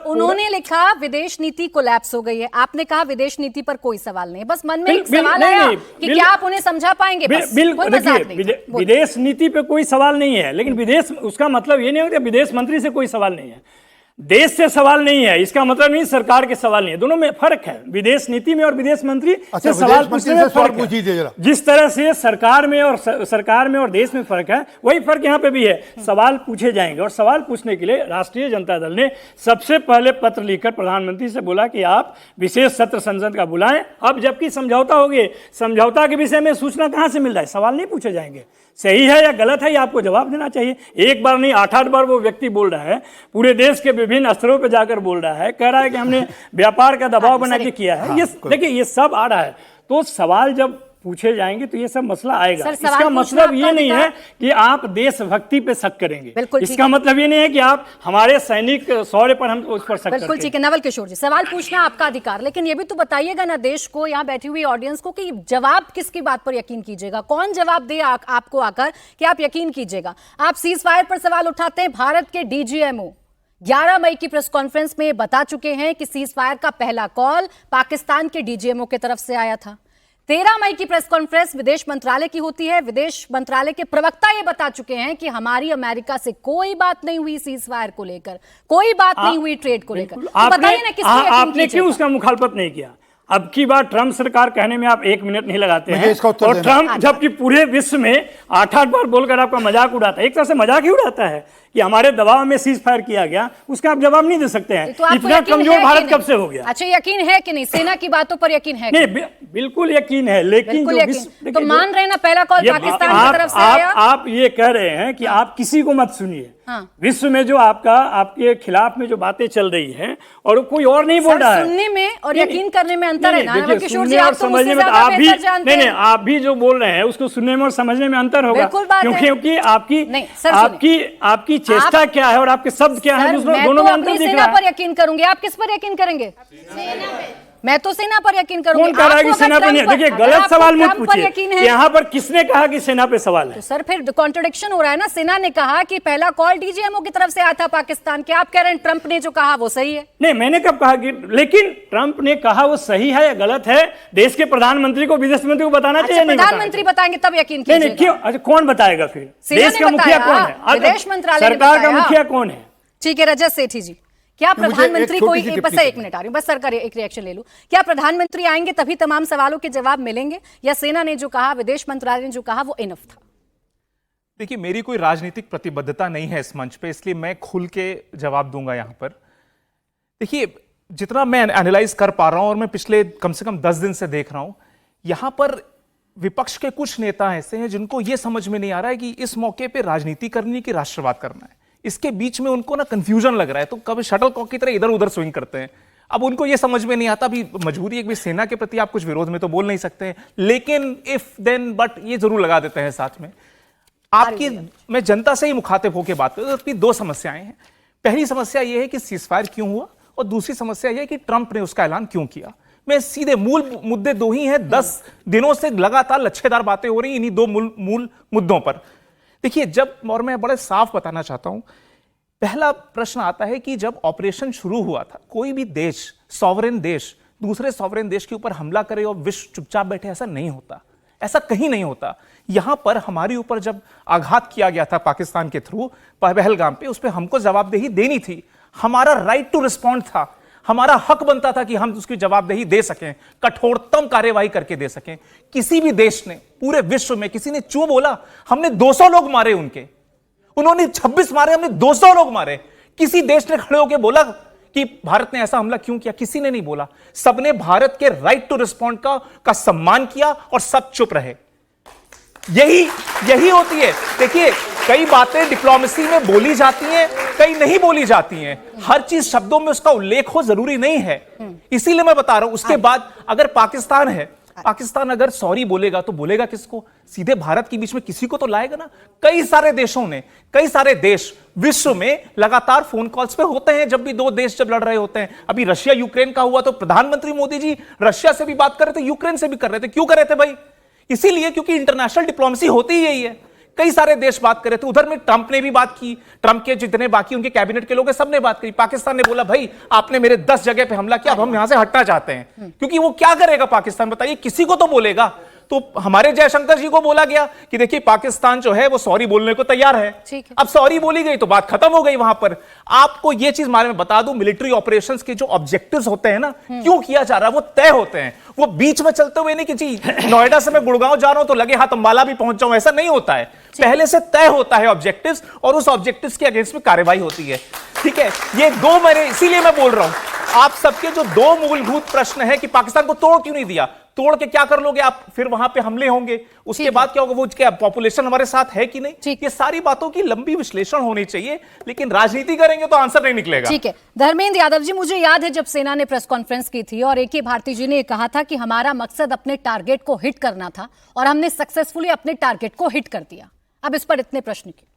उन्होंने लिखा विदेश नीति कोलैप्स हो गई है, आपने कहा विदेश नीति पर कोई सवाल नहीं। बस मन में एक सवाल आया कि क्या आप उन्हें समझा पाएंगे? विदेश नीति पे कोई सवाल नहीं है, लेकिन विदेश, उसका मतलब ये नहीं होता विदेश मंत्री से कोई सवाल नहीं है, देश से सवाल नहीं है, इसका मतलब नहीं सरकार के सवाल नहीं है। दोनों में फर्क है, विदेश नीति में और विदेश मंत्री से सवाल पूछने में फर्क है। जिस तरह से सरकार में और देश में फर्क है, वही फर्क यहाँ पे भी है। सवाल पूछे जाएंगे और सवाल पूछने के लिए राष्ट्रीय जनता दल ने सबसे पहले पत्र लिखकर प्रधानमंत्री से बोला कि आप विशेष सत्र संसद का बुलाएं। अब जबकि समझौता हो गया, समझौता के विषय में सूचना कहां से मिल रहा है? सवाल नहीं पूछे जाएंगे, सही है या गलत है, ये आपको जवाब देना चाहिए। एक बार नहीं, 8-8 बार वो व्यक्ति बोल रहा है, पूरे देश के विभिन्न स्तरों पे जाकर बोल रहा है, कह रहा है कि हमने व्यापार का दबाव बना के किया है। ये देखिए, ये सब आ रहा है। तो सवाल जब पूछे जाएंगे तो ये सब मसला आएगा। सर, सवाल इसका पूछना मतलब ये आपका नहीं है अधिकार। कि आप देशभक्ति पे शक करेंगे। बिल्कुल ठीक इसका है। मतलब ये नहीं है कि आप हमारे सैनिक शौर्य पर हम उस पर शक बिल्कुल करते ठीक है। नवल किशोर जी, सवाल पूछना आपका अधिकार, लेकिन ये भी तो बताइएगा ना देश को, यहाँ बैठी हुई ऑडियंस को, कि जवाब किसकी बात पर यकीन कीजिएगा, कौन जवाब दे आपको आकर कि आप यकीन कीजिएगा। आप सीज फायर पर सवाल उठाते हैं। भारत के डीजीएमओ 11 मई की प्रेस कॉन्फ्रेंस में बता चुके हैं कि सीज फायर का पहला कॉल पाकिस्तान के डीजीएमओ की तरफ से आया था। 13 मई की प्रेस कॉन्फ्रेंस विदेश मंत्रालय की होती है। विदेश मंत्रालय के प्रवक्ता ये बता चुके हैं कि हमारी अमेरिका से कोई बात नहीं हुई सीज फायर को लेकर, कोई बात नहीं हुई ट्रेड को लेकर। तो बताइए ना किस पे यकीन आपने क्यों कीजिएगा? उसका मुखालफत नहीं किया? अब की बार ट्रंप सरकार कहने में आप 1 मिनट नहीं लगाते मुझे हैं, इसका उत्तर और देना। ट्रंप जबकि पूरे विश्व में 8-8 बार बोलकर आपका मजाक उड़ाता है। एक तरह से मजाक ही उड़ाता है कि हमारे दबाव में सीज फायर किया गया, उसका आप जवाब नहीं दे सकते हैं। तो आपको इतना यकीन कमजोर है कि भारत नहीं? कब से हो गया? अच्छा, यकीन है कि नहीं? सेना की बातों पर यकीन है कि नहीं, बिल्कुल यकीन है, लेकिन बिल्कुल जो यकीन। तो मान रहे हैं ना पहला कॉल ये पाकिस्तान की तरफ से आया? आप ये कह रहे हैं कि आप किसी को मत सुनिए। हाँ। विश्व में जो आपके खिलाफ में जो बातें चल रही हैं और कोई और नहीं बोल सर, रहा है। सुनने में और नहीं, यकीन करने में अंतर है ना देखिए, नवल किशोर जी, सुनने और आप तो मुझसे समझने में ज्यादा आप भी बेहतर जानते नहीं, हैं। आप भी जो बोल रहे हैं उसको सुनने में और समझने में अंतर होगा। बिल्कुल बात है। क्योंकि आपकी नहीं, सर, सुनिए। आपकी चेष्टा क्या है और आपके शब्द क्या है, सर, दूसरों मैं दोनों तो में अपनी अंतर दिख सेना रहा पर है। यकीन करूंगी। आप किस पर यकीन करेंगे? मैं तो सेना पर यकीन करूंगी। कौन कह रहा है कि आपको सेना अगर पे नहीं? ट्रंप देखिए, पर- गलत आपको सवाल मत ट्रंप पर पूछिए। यकीन है? यहाँ पर किसने कहा कि सेना पे सवाल है? तो सर, फिर कॉन्ट्रडिक्शन हो रहा है ना। सेना ने कहा कि पहला कॉल डीजीएमओ की तरफ से आया था पाकिस्तान के, आप कह रहे हैं ट्रंप ने जो कहा वो सही है। नहीं, मैंने कब कहा कि, लेकिन ट्रंप ने कहा वो सही है या गलत है, देश के प्रधानमंत्री को, विदेश मंत्री को बताना अच्छा, चाहिए, नहीं बताना प्रधानमंत्री बताएंगे तब यकीन चाहिए? नहीं नहीं, कीजिएगा। क्यों? अच्छा, कौन बताएगा फिर? सेना देश ने का मुखिया बताया, कौन है? विदेश मंत्रालय ने सरकार का बताया। मुखिया कौन है? ठीक है, रजत सेठी जी, क्या मुझे एक प्रधानमंत्री छोटी कोई सी बस टिप्पणी एक मिनट आ रही हूँ, बस सरकार एक रिएक्शन ले लूं। क्या प्रधानमंत्री आएंगे तभी तमाम सवालों के जवाब मिलेंगे, या सेना ने जो कहा, विदेश मंत्रालय ने जो कहा वो इनफ था? देखिए, मेरी कोई राजनीतिक प्रतिबद्धता नहीं है इस मंच पे, इसलिए मैं खुल के जवाब दूंगा यहां पर। देखिए, जितना मैं एनालाइज कर पा रहा हूं और मैं पिछले कम से कम 10 दिन से देख रहा हूं, यहां पर विपक्ष के कुछ नेता ऐसे हैं जिनको यह समझ में नहीं आ रहा है कि इस मौके पे राजनीति करनी कि राष्ट्रवाद करना है। इसके बीच में उनको ना कंफ्यूजन लग रहा है, तो कभी शटलकॉक की तरह इधर उधर स्विंग करते हैं। अब उनको यह समझ में नहीं आता, भी मजबूरी है कि सेना के प्रति आप कुछ विरोध में तो बोल नहीं सकते हैं, लेकिन इफ देन बट ये जरूर लगा देते हैं साथ में। आपकी, मैं जनता से ही मुखातिब होकर बात करूं तो 2 समस्याएं हैं। पहली समस्या यह है कि सीजफायर क्यों हुआ, और दूसरी समस्या यह है कि ट्रंप ने उसका ऐलान क्यों किया। मैं सीधे मूल मुद्दे 2 ही हैं। 10 दिनों से लगातार लच्छेदार बातें हो रही इन्हीं 2 मूल मुद्दों पर। देखिए, जब, और मैं बड़े साफ बताना चाहता हूं, पहला प्रश्न आता है कि जब ऑपरेशन शुरू हुआ था, कोई भी देश, सॉवरेन देश दूसरे सॉवरेन देश के ऊपर हमला करे और विश्व चुपचाप बैठे, ऐसा नहीं होता, ऐसा कहीं नहीं होता। यहां पर हमारे ऊपर जब आघात किया गया था पाकिस्तान के थ्रू पहलगाम पे, उस पर हमको जवाबदेही देनी थी। हमारा राइट टू रिस्पॉन्ड था, हमारा हक बनता था कि हम उसकी जवाबदेही दे सकें, कठोरतम कार्यवाही करके दे सकें। किसी भी देश ने, पूरे विश्व में किसी ने क्यों बोला? हमने 200 लोग मारे उनके, उन्होंने 26 मारे, हमने 200 लोग मारे। किसी देश ने खड़े होकर बोला कि भारत ने ऐसा हमला क्यों किया? किसी ने नहीं बोला। सबने भारत के राइट टू रिस्पॉन्ड का सम्मान किया और सब चुप रहे। यही होती है। देखिए, कई बातें डिप्लोमेसी में बोली जाती हैं, कई नहीं बोली जाती हैं। हर चीज शब्दों में उसका उल्लेख हो जरूरी नहीं है, इसीलिए मैं बता रहा हूं। उसके बाद अगर पाकिस्तान है, पाकिस्तान अगर सॉरी बोलेगा तो बोलेगा किसको? सीधे भारत के बीच में किसी को तो लाएगा ना। कई सारे देशों ने, कई सारे देश विश्व में लगातार फोन कॉल्स पे होते हैं जब भी 2 देश जब लड़ रहे होते हैं। अभी रशिया यूक्रेन का हुआ तो प्रधानमंत्री मोदी जी रशिया से भी बात कर रहे थे, यूक्रेन से भी कर रहे थे। क्यों कर रहे थे भाई? इसीलिए क्योंकि इंटरनेशनल डिप्लोमेसी होती ही यही है। कई सारे देश बात कर रहे थे, उधर में ट्रंप ने भी बात की, ट्रंप के जितने बाकी उनके कैबिनेट के लोग हैं सबने बात करी। पाकिस्तान ने बोला भाई आपने मेरे 10 जगह पे हमला किया, अब हम यहां से हटना चाहते हैं। क्योंकि वो क्या करेगा पाकिस्तान, बताइए, किसी को तो बोलेगा। तो हमारे जयशंकर जी को बोला गया कि देखिए पाकिस्तान जो है वो सॉरी बोलने को तैयार है। अब सॉरी बोली गई तो बात खत्म हो गई वहां पर। आपको ये चीज बारे में बता दूं, मिलिट्री ऑपरेशंस के जो ऑब्जेक्टिव्स होते हैं ना, क्यों किया जा रहा है, वो तय होते हैं। वो बीच में चलते हुए नहीं कि जी नोएडा से मैं गुड़गांव जा रहा हूं तो लगे हाथ अंबाला भी पहुंच जाऊं, ऐसा नहीं होता है। पहले से तय होता है ऑब्जेक्टिव्स, और उस ऑब्जेक्टिव्स के अगेंस्ट में कार्रवाई होती है। ठीक है, ये 2 मैंने इसीलिए मैं बोल रहा हूं, आप सबके जो 2 मूलभूत प्रश्न है कि पाकिस्तान को तोड़ क्यों नहीं दिया, तोड़ के क्या कर लोगे आप? फिर वहां पे हमले होंगे, उसके बाद क्या होगा? वो क्या पॉपुलेशन हमारे साथ है कि नहीं? ये सारी बातों की लंबी विश्लेषण होनी चाहिए, लेकिन राजनीति करेंगे तो आंसर नहीं निकलेगा। ठीक है धर्मेंद्र यादव जी, मुझे याद है जब सेना ने प्रेस कॉन्फ्रेंस की थी और AK भारती जी ने कहा था कि हमारा मकसद अपने टारगेट को हिट करना था और हमने सक्सेसफुली अपने टारगेट को हिट कर दिया। अब इस पर इतने प्रश्न क्यों?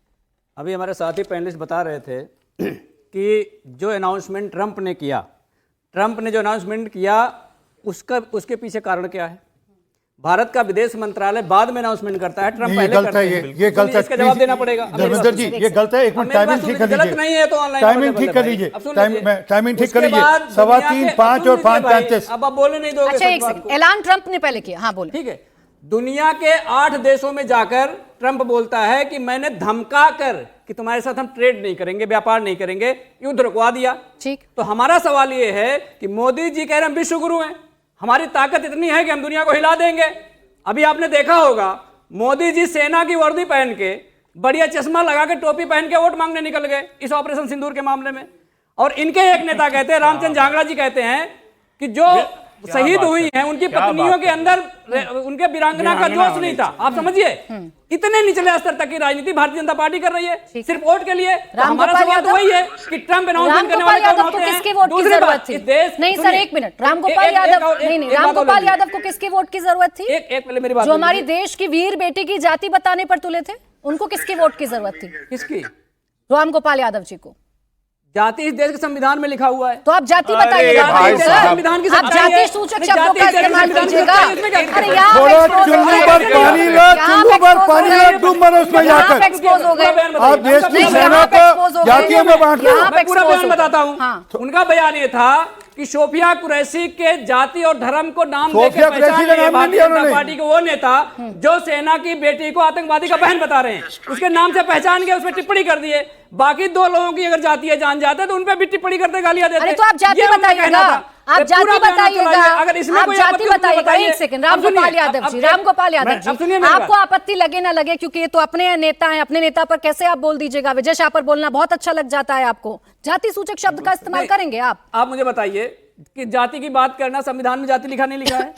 अभी हमारे साथी पैनलिस्ट बता रहे थे कि जो अनाउंसमेंट ट्रंप ने किया, ट्रंप ने जो अनाउंसमेंट किया उसके पीछे कारण क्या है? भारत का विदेश मंत्रालय बाद में अनाउंसमेंट करता है, ट्रंप पहले करता है। ये गलत है, इसका जवाब देना पड़ेगा। धर्मेंद्र जी ये गलत है, एक मिनट टाइमिंग ठीक कर लीजिए। गलत नहीं है तो ऑनलाइन टाइमिंग ठीक कर लीजिए, टाइमिंग ठीक कर लीजिए। 3:15, 5 और 5:35। अब आप बोले नहीं दोगे। अच्छा एक सेकंड, ऐलान ट्रंप ने पहले किया, हाँ बोले। ठीक है, दुनिया के 8 देशों में जाकर ट्रंप बोलता है कि मैंने धमका कर कि तुम्हारे साथ हम ट्रेड नहीं करेंगे, व्यापार नहीं करेंगे, युद्ध रुकवा दिया। ठीक, तो हमारा सवाल ये है कि मोदी जी कह रहे हैं हम विश्व गुरु हैं, हमारी ताकत इतनी है कि हम दुनिया को हिला देंगे। अभी आपने देखा होगा मोदी जी सेना की वर्दी पहन के, बढ़िया चश्मा लगा के, टोपी पहन के वोट मांगने निकल गए इस ऑपरेशन सिंदूर के मामले में। और इनके एक नेता कहते हैं, रामचंद्र झांगड़ा जी कहते हैं कि जो शहीद हुई हैं उनकी पत्नियों के अंदर उनके वीरांगना का जोश नहीं था। आप समझिए इतने निचले स्तर तक की राजनीति भारतीय जनता पार्टी कर रही है सिर्फ वोट के लिए। हमारा सवाल तो वही है कि ट्रंप अनाउंसमेंट करने वाले कौन होते हैं? किसके वोट की जरूरत थी? नहीं सर एक मिनट, रामगोपाल यादव नहीं, रामगोपाल यादव को किसके वोट की जरूरत थी? एक पहले मेरी बात, जो हमारी देश की वीर बेटी की जाति बताने पर तुले थे, उनको किसके वोट की जरूरत थी? किसकी? रामगोपाल यादव जी को। जाति इस देश के संविधान में लिखा हुआ है, तो आप जाति बताइएगा, संविधान की आप जाति सूचक शब्दों का इस्तेमाल कीजिएगा। अरे थोड़ा चुल्लू पर पानी लो, चुल्लू पर पानी लो, डूब मरो उसमें जाकर। एक्सपोज हो गए आप देश की सेना को जातियों में बांट रहे हो। मैं पूरा बयान बताता हूं। उनका बयान ये था कि सोफिया कुरैशी के जाति और धर्म को नाम देकर पहचान लिए भारतीय जनता पार्टी के वो नेता जो सेना की बेटी को आतंकवादी का बहन बता रहे हैं, उसके नाम से पहचान के उसमें टिप्पणी कर दिए। बाकी 2 लोगों की अगर जाति जान जाते तो उन पे भी टिप्पणी करते, गालियां देते। अरे तो आप जाति बताइएगा, आप जाति बताइएगा, अगर इसमें आप कोई जाति बताइएगा। एक सेकंड, रामगोपाल यादव जी, रामगोपाल यादव जी, आपको आपत्ति लगे ना लगे, क्योंकि ये तो अपने नेता हैं, अपने नेता पर कैसे आप बोल दीजिएगा? विजय शाह पर बोलना बहुत अच्छा लग जाता है आपको, जाति सूचक शब्द का इस्तेमाल करेंगे आप मुझे बताइए कि जाति की बात करना, संविधान में जाति लिखा नहीं लिखा है?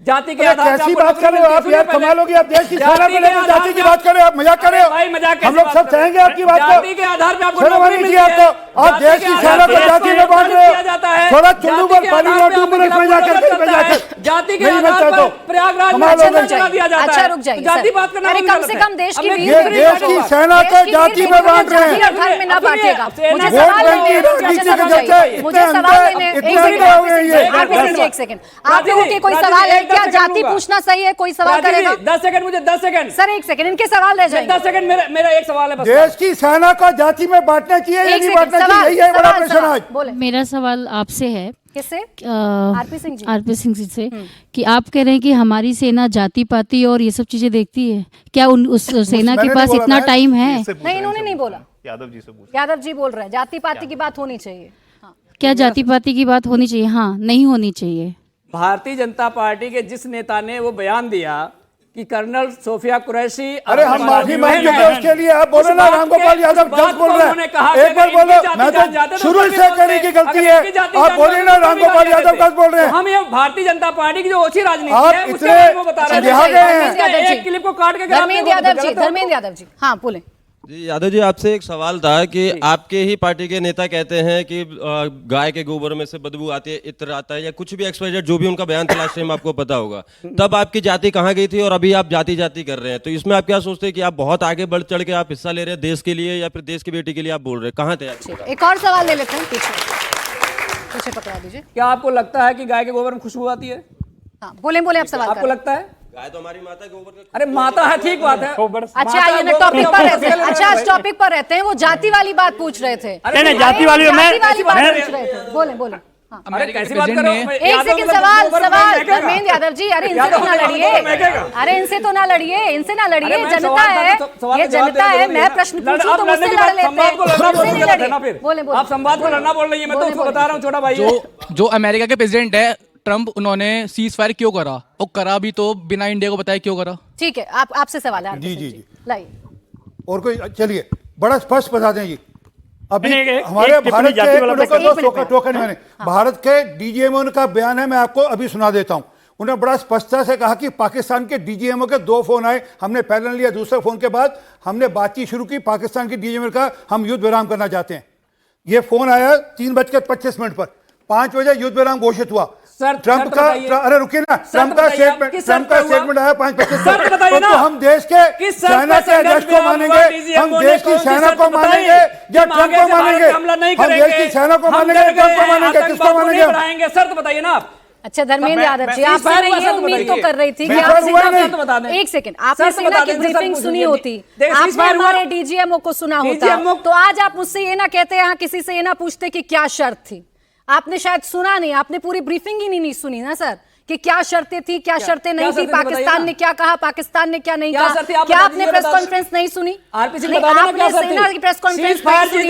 जाति के आधार कैसी बात कर रहे हो आप यार? कमाल होगी, आप देश की सेना को लेकर जाति की बात कर रहे हो, आप मजाक कर रहे हो। भाई मजाक, हम लोग सब चाहेंगे आपकी बात को। जाति के आधार पे आपको नौकरी मिलती है आपको, आप देश की सेना को जाति में बांट रहे हो। थोड़ा चुल्लू पर पानी लो, डूब मरो उसमें जाकर। जाति के आधार पर प्रयागराज में चला दिया जाता है। अच्छा रुक जाइए, जाति बात करना कम से कम देश की देश की सेना को जाति में बांट रहे हैं। धर्म में ना बांटिएगा। मुझे वोट बैंक की राजनीति के चलते मुझे सवाल लेने एक सेकंड, आप लोगों के कोई सवाल है क्या? जाति पूछना सही है? कोई सवाल करेगा? 10 सेकंड, मुझे 10 सेकंड सर, एक सेकंड, इनके सवाल रह जाएंगे। 10 सेकंड, मेरा एक सवाल है बस। देश की सेना को जाति में बांटना चाहिए या नहीं बांटना चाहिए? यही है बड़ा प्रश्न आज। बोले। मेरा सवाल आपसे है, किससे? आरपी सिंह जी से, कि आप कह रहे हैं कि हमारी सेना जाति पाति और ये सब चीजें देखती है, क्या उस सेना के पास इतना टाइम है? नहीं, इन्होंने नहीं बोला, यादव जी से पूछ, यादव जी बोल रहे हैं जाति पाति की बात होनी चाहिए। क्या जाति पाति की बात होनी चाहिए? हाँ, नहीं होनी चाहिए। भारतीय जनता पार्टी के जिस नेता ने वो बयान दिया कि कर्नल सोफिया कुरैशी, अरे हम माफी मांगते हैं उसके लिए, आप बोलो ना। रामगोपाल यादव गलत बोल रहे हैं, एक बार बोलो। मैं तो शुरू से कहने की गलती है, आप बोले ना रामगोपाल यादव गलत बोल रहे हैं। हम ये भारतीय जनता पार्टी की जो ओछी राजनीति आप है उसके इतने बारे में बता रहे हैं। एक क्लिप को काट के धर्मेंद्र यादव जी, हाँ बोले। जी यादव जी, आपसे एक सवाल था कि आपके ही पार्टी के नेता कहते हैं कि गाय के गोबर में से बदबू आती है, इत्र आता है, या कुछ भी एक्सवाइजेड जो भी उनका बयान था लास्ट टाइम आपको पता होगा। तब आपकी जाति कहाँ गई थी और अभी आप जाति जाति कर रहे हैं, तो इसमें आप क्या सोचते हैं कि आप बहुत आगे बढ़ चढ़ के आप हिस्सा ले रहे हैं देश के लिए, या फिर देश की बेटी के लिए आप बोल रहे हैं? कहाँ थे आप? एक और सवाल ले लेते हैं, पीछे पकड़ा दीजिए। क्या आपको लगता है कि गाय के गोबर में खुशबू आती है? हाँ बोले आप सवाल। आपको लगता है? गाय तो हमारी माता गोबर का, अरे माता है, ठीक बात है। अच्छा आइए ना, टॉपिक पर रहते हैं। अच्छा टॉपिक पर रहते हैं, वो जाति वाली बात पूछ रहे थे। नहीं, जाति वाली बात पूछ रहे थे। बोले। अरे कैसी बात कर रहे हो? एक सेकंड, सवाल धर्मेंद्र यादव जी, अरे इनसे तो ना लड़िए, अरे इनसे तो ना लड़िए, इनसे ना लड़िए, जनता है, ये जनता है। मैं प्रश्न पूछूं तो मुझसे लड़ लेते हैं। बोले। आप संवाद को लड़ना बोल रही है, मैं तो उसको बता रहा हूँ छोटा भाई। जो अमेरिका के प्रेसिडेंट है ट्रंप, उन्होंने सीज फायर क्यों करा, और करा भी तो बिना इंडिया को बताया क्यों करा? ठीक है, आपसे सवाल है। जी लाइए। और कोई, चलिए बड़ा स्पष्ट बता दें जी। अभी हमारे एक भारत जाति वाला के टोकन मैंने भारत के डीजीएमओ का बयान है, मैं आपको अभी सुना देता हूं। उन्होंने बड़ा स्पष्टता से कहा कि पाकिस्तान के डीजीएमओ के 2 फोन आए, हमने पहले लिया, दूसरे फोन के बाद हमने बातचीत शुरू की। पाकिस्तान के डीजीएमओ का हम युद्ध विराम करना चाहते हैं। ये फोन आया 3:25 पर, 5 बजे युद्ध विराम घोषित हुआ। ट्रंप का अरे रुकिए ना, ट्रंप का स्टेटमेंट आया 5:25 पर। तो हम देश के सेना के अध्यक्ष को मानेंगे, हम देश की सेना को मानेंगे या ट्रंप को मानेंगे? हम देश की सेना को मानेंगे, ट्रंप को मानेंगे, किसको मानेंगे? शर्त बताइए ना आप। अच्छा धर्मेंद्र यादव जी, आपसे मैं ये उम्मीद तो कर रही थी कि आप एक सेकंड आपने सेना की ब्रीफिंग सुनी होती, आपने हमारे डीजीएमओ को सुना होता, तो आज आप मुझसे ये ना कहते, यहाँ किसी से ये ना पूछते कि क्या शर्त थी। आपने शायद सुना नहीं, आपने पूरी ब्रीफिंग ही नहीं सुनी ना सर, कि क्या शर्तें थी, क्या शर्तें नहीं थी, पाकिस्तान ने क्या कहा, पाकिस्तान ने क्या नहीं कहा। क्या आपने प्रेस कॉन्फ्रेंस नहीं सुनी? आपने सेना की प्रेस कॉन्फ्रेंस आपने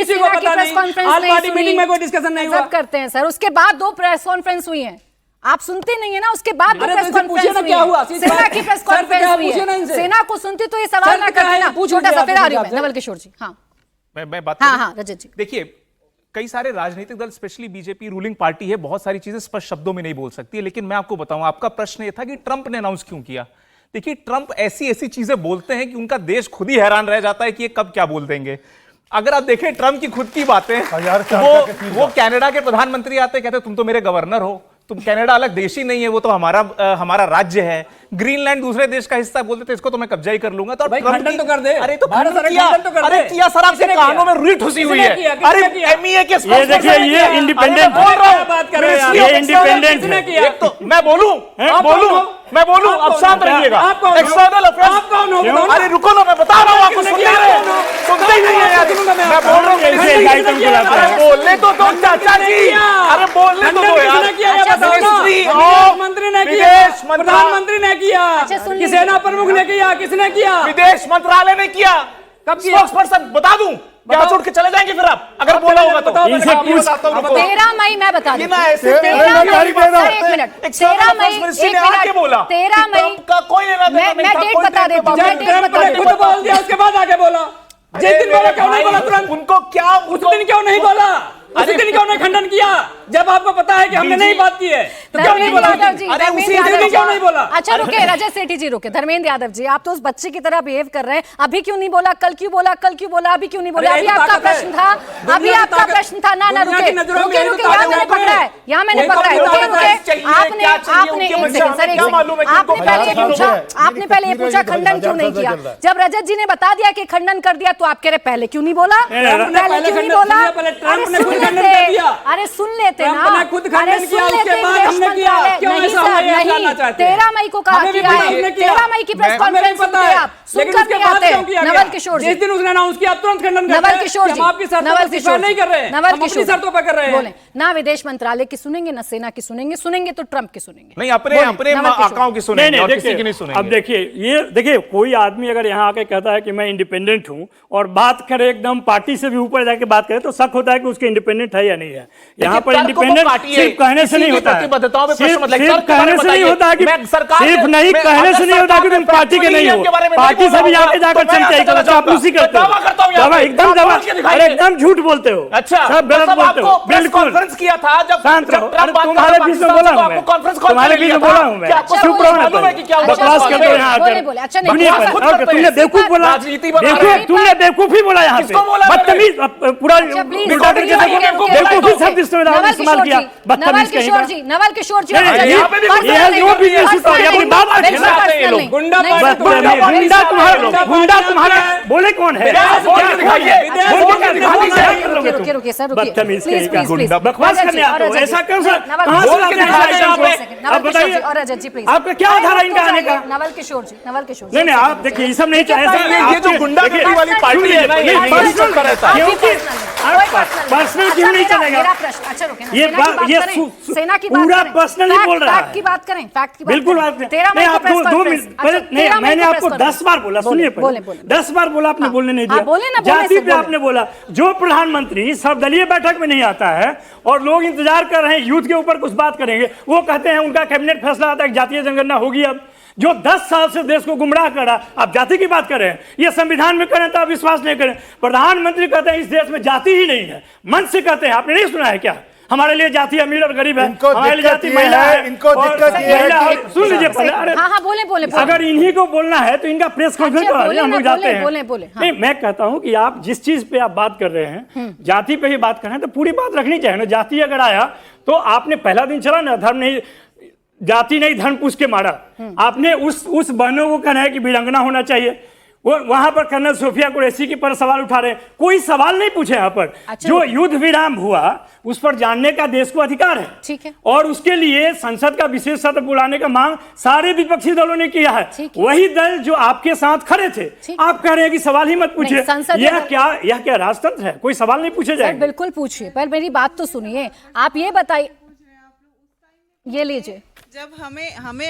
सेना की प्रेस कॉन्फ्रेंस सब करते हैं सर। उसके बाद 2 प्रेस कॉन्फ्रेंस हुई हैं, आप सुनते नहीं है ना। उसके बाद 2 प्रेस कॉन्फ्रेंस हुई है, सेना की प्रेस कॉन्फ्रेंस हुई है। सेना को सुनती तो ये सवाल ना करती ना। छोटा सा फिर आ रही हूं नवल किशोर जी। हाँ मैं बात हाँ रजत जी, देखिए कई सारे राजनीतिक दल, स्पेशली बीजेपी रूलिंग पार्टी है, बहुत सारी चीजें स्पष्ट शब्दों में नहीं बोल सकती है। लेकिन मैं आपको बताऊं, आपका प्रश्न यह था कि ट्रंप ने अनाउंस क्यों किया। देखिए ट्रंप ऐसी ऐसी चीजें बोलते हैं कि उनका देश खुद ही हैरान रह जाता है कि ये कब क्या बोल देंगे। अगर आप देखें ट्रंप की खुद की बातें, वो कनाडा के प्रधानमंत्री आते कहते तुम तो मेरे गवर्नर हो, तुम कनाडा अलग देश ही नहीं है, वो तो हमारा राज्य है। ग्रीनलैंड दूसरे देश का हिस्सा बोलते थे, इसको तो मैं कब्जा ही कर लूंगा। तो खंडन तो कर दे। अरे तो अरे किया सर, आपके कानों में रीठ हुई हुई है। अरे एमईए के ये देखिए, ये इंडिपेंडेंट बोल रहा हूं, बात कर रहे हैं, ये इंडिपेंडेंट है। तो मैं बोलूं, अब शांत रहिएगा। एक्सटर्नल अफेयर्स आप कौन हो? अरे रुको ना, मैं बता रहा हूं आपको, सुनते ही नहीं है यार। मैं बोल रहा हूं, बोलने तो दो चाचा जी, अरे बोलने तो दो यार। मंत्री ने किया, प्रधानमंत्री ने किया, कि सेना प्रमुख ने किया, किसने किया? विदेश मंत्रालय ने किया। कब स्पोक्सपर्सन बता दूं, क्या छोड़ के चले जाएंगे फिर आप, अगर बोला होगा तो। 13 मई मैं बता दूं, 13 मई का कोई मैं डेट बता देती हूँ, मैं डेट बता देती खुद बोल दिया, उसके बाद आगे बोला। जिस दिन बोला क्यों नहीं बोला तुरंत? उनको क्या, उस दिन क्यों नहीं बोला? उस दिन क्यों नहीं खंडन किया, जब आपको पता है कि हमने नहीं बात की है? तो क्यों नहीं बोला? अरे उसी दिन क्यों नहीं बोला? अच्छा रुके, रजत सेठी जी रुके। धर्मेंद्र यादव जी, आप तो उस बच्चे की तरह बिहेव कर रहे हैं। अभी क्यों नहीं बोला, कल क्यों बोला, कल क्यों बोला, अभी क्यों नहीं बोला? अभी आपका प्रश्न था, अभी आपका प्रश्न था। ना रुके, यहाँ मैंने पकड़ा है, यहाँ मैंने पकड़ा है। रुके, आपने एक सेकंड सर, एक सेकंड, आपने पहले ये पूछा खंडन क्यों नहीं किया। जब रजत जी ने बता दिया कि खंडन कर दिया, तो आप कह रहे पहले क्यों नहीं बोला, पहले क्यों नहीं बोला? अरे सुन लेते ना, खुद खंडन किया, उसके बाद हमने किया। क्यों ऐसा हुआ, ये जानना चाहते हैं। 13 मई को कहा किया है, 13 मई की प्रेस कॉन्फ्रेंस सुनते हैं आप, सुनकर नहीं आते। नवल किशोर जी, जिस दिन उसने अनाउंस किया तुरंत खंडन करते हैं। नवल किशोर जी, आपकी शर्तों नहीं कर रहे हैं, नवल किशोर शर्तों पर कर रहे हैं। बोले ना, विदेश मंत्रालय की सुनेंगे ना सेना की सुनेंगे तो ट्रंप की सुनेंगे। नहीं, अपने आकाओं की सुनेंगे और किसी की नहीं सुनेंगे। अब देखिए कोई आदमी अगर यहाँ आके कहता है कि मैं इंडिपेंडेंट हूँ और बात करे एकदम पार्टी से भी ऊपर जाके बात करे, तो शक होता है कि उसके इंडिपेंडेंट है या नहीं है। यहाँ पर इंडिपेंडेंट सिर्फ कहने से नहीं होता है, सिर्फ कहने से नहीं होता है कि सिर्फ नहीं कहने से नहीं होता कि तुम पार्टी के नहीं हो, पार्टी से भी आगे जाकर चमचाई करो, चापलूसी करते हो, एकदम झूठ बोलते हो। अच्छा, सब गलत बोलते हो। बिल्कुल कॉन्फ्रेंस किया था जब तुम्हारे बीच में बोला हूँ मैं, तुम्हारे बीच में बोला हूँ मैं। चुप रहो ना, बकवास करते हो यहाँ आकर। तुमने बेवकूफ बोला, तुमने बेवकूफी बोला यहाँ पे, बदतमीज पूरा बेवकूफी शब्द इस्तेमाल किया, बदतमीज कहीं का। नवल किशोर जी, गुंडा तुम्हारा बोले कौन है? रुकिए सर, रुकिए, बकवास करने आते हो, ऐसा क्यों सर? आप बताइए, आपका क्या आधार है इनका आने का? नवल किशोर जी, नहीं आप देखिए, ये सब नहीं चाहिए। ये जो गुंडागर्दी वाली पार्टी है ना, ये पर्सनल क्यों नहीं चलेगा? अच्छा रुके, ये सेना की पूरा पर्सनल ही बोल रहा है। फैक्ट की बात करें, फैक्ट की बात बिल्कुल करें। बात नहीं, आप 2 मिनट नहीं, मैंने आपको 10 बार बोला, सुनिए, 10 बार बोला, आपने बोलने नहीं दिया। जाति पे आपने बोला, जो प्रधानमंत्री सर्वदलीय बैठक में नहीं आता है और लोग इंतजार कर रहे हैं यूथ के ऊपर कुछ बात करेंगे, वो कहते हैं उनका कैबिनेट फैसला आता है कि जातीय जनगणना होगी। अब जो 10 साल से देश को गुमराह कर रहा, आप जाति की बात कर रहे हैं। ये संविधान में करें तो आप विश्वास नहीं करें। प्रधानमंत्री कहते हैं इस देश में जाति ही नहीं है, मन से कहते हैं। आपने नहीं सुना है क्या? हमारे लिए जाति अमीर और गरीब है, इनको हमारे लिए दिक्कत जाति ये महिला है, है, इनको और दिक्कत ये है महिला कि- है। सुन लीजिए पहले, अरे हाँ बोले बोले अगर इन्हीं को बोलना है तो इनका प्रेस कॉन्फ्रेंस अच्छा, करा बोले हम ना, लोग जाते हैं। बोले, हाँ। नहीं, मैं कहता हूं कि आप जिस चीज पे आप बात कर रहे हैं, जाति पे ही बात कर रहे हैं, तो पूरी बात रखनी चाहिए ना। जाति अगर आया तो आपने पहला दिन चला ना, धर्म नहीं, जाति नहीं धर्म पूछ के मारा। आपने उस बहनों को कहना है कि वीरांगना होना चाहिए, वो वहां पर कर्नल सोफिया कुरैशी के पर सवाल उठा रहे हैं, कोई सवाल नहीं पूछे यहाँ पर। अच्छा, जो युद्ध विराम हुआ उस पर जानने का देश को अधिकार है, ठीक है। और उसके लिए संसद का विशेष सत्र बुलाने का मांग सारे विपक्षी दलों ने किया है। ठीक है। वही दल जो आपके साथ खड़े थे, ठीक। आप कह रहे हैं कि सवाल ही मत पूछिए। नहीं, संसद यह में- क्या राजतंत्र है? कोई सवाल नहीं पूछे सर जाएंगे। बिल्कुल पूछिए, पर मेरी बात तो सुनिए। आप ये बताइए, ये लीजिए। जब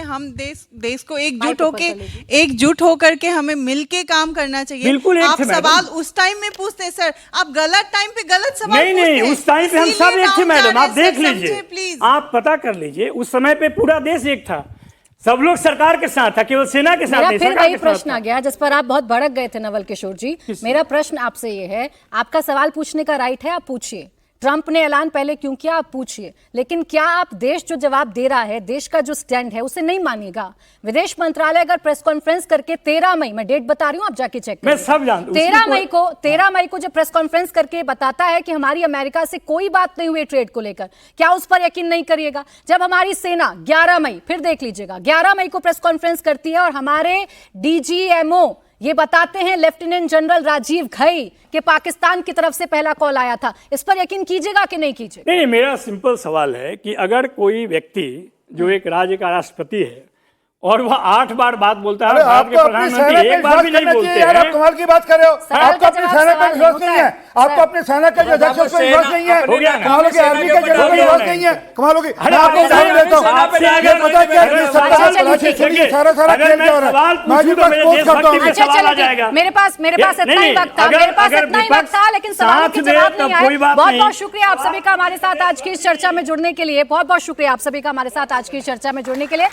हम देश को एकजुट माइक ऊपर होके कर लीजिए। एकजुट होकर के हमें मिलके काम करना चाहिए। बिल्कुल एक आप थे मैडम। सवाल उस टाइम में पूछते हैं सर, आप गलत टाइम पे गलत सवाल नहीं पूछते नहीं, हैं। उस टाइम पे हम सब इसीलिए एक थे डाउन मैडम, जा आप रहे हैं, देख सर, लीजिए, समझे प्लीज। आप पता कर लीजिए। उस समय पे पूरा देश एक था, सब लोग सरकार के साथ था, केवल सेना के साथ मेरा नहीं, फिर सरकार वही के साथ प्रश्न था। आ गया जिस पर आप बहुत भड़क गए थे नवल किशोर जी। मेरा प्रश्न आपसे ये है, आपका सवाल पूछने का राइट है, आप पूछिए। ट्रंप ने ऐलान पहले क्यों किया, आप पूछिए, लेकिन क्या आप देश जो जवाब दे रहा है, देश का जो स्टैंड है, उसे नहीं मानिएगा? विदेश मंत्रालय अगर प्रेस कॉन्फ्रेंस करके 13 मई, मैं डेट बता रही हूं, आप जाके चेक मैं सब जानता हूं। 13 मई को जब प्रेस कॉन्फ्रेंस करके बताता है कि हमारी अमेरिका से कोई बात नहीं हुई ट्रेड को लेकर, क्या उस पर यकीन नहीं करिएगा? जब हमारी सेना 11 मई, फिर देख लीजिएगा, 11 मई को प्रेस कॉन्फ्रेंस करती है और हमारे डीजीएमओ ये बताते हैं, लेफ्टिनेंट जनरल राजीव घई, कि पाकिस्तान की तरफ से पहला कॉल आया था, इस पर यकीन कीजिएगा कि नहीं कीजिएगा? नहीं, मेरा सिंपल सवाल है कि अगर कोई व्यक्ति जो एक राज्य का राष्ट्रपति है और वह 8 बार बात बोलता है, अरे भारत के आपको अपनी सेना प्रधानमंत्री पे एक बार भी विश्वास नहीं करना बोलते चाहिए यार, आप हैं। कमाल की बात कर रहे हो। सवाल आपको का अपनी जवाब सेना पे सवाल विश्वास नहीं नहीं है, होता है। आपको अपने सेना के जो अध्यक्ष है उस पर विश्वास नहीं है, हो गया ना? कमाल की आर्मी के जनरल पे विश्वास नहीं है, कमाल होगी। मैं आपको अरे उदाहरण देता हूँ, आपसे ये अगर- पता क्या है, अगर ये सब सवाल तलाशी पूछे, सुनिए, सारा अगर खेल मैं क्या हो रहा सवाल है। मैं पूछूं भी तो बस मेरे पोस्ट देशभक्ति करता हूँ। पे अच्छा सवाल आ चलिए, जाएगा। मेरे पास इतना ही वक्त था, मेरे पास इतना ही वक्त था, लेकिन सवालों के जवाब नहीं आए। बहुत बहुत शुक्रिया आप सभी का हमारे साथ आज की इस चर्चा में जुड़ने के लिए, बहुत बहुत शुक्रिया आप सभी का हमारे साथ आज की इस चर्चा में जुड़ने के लिए।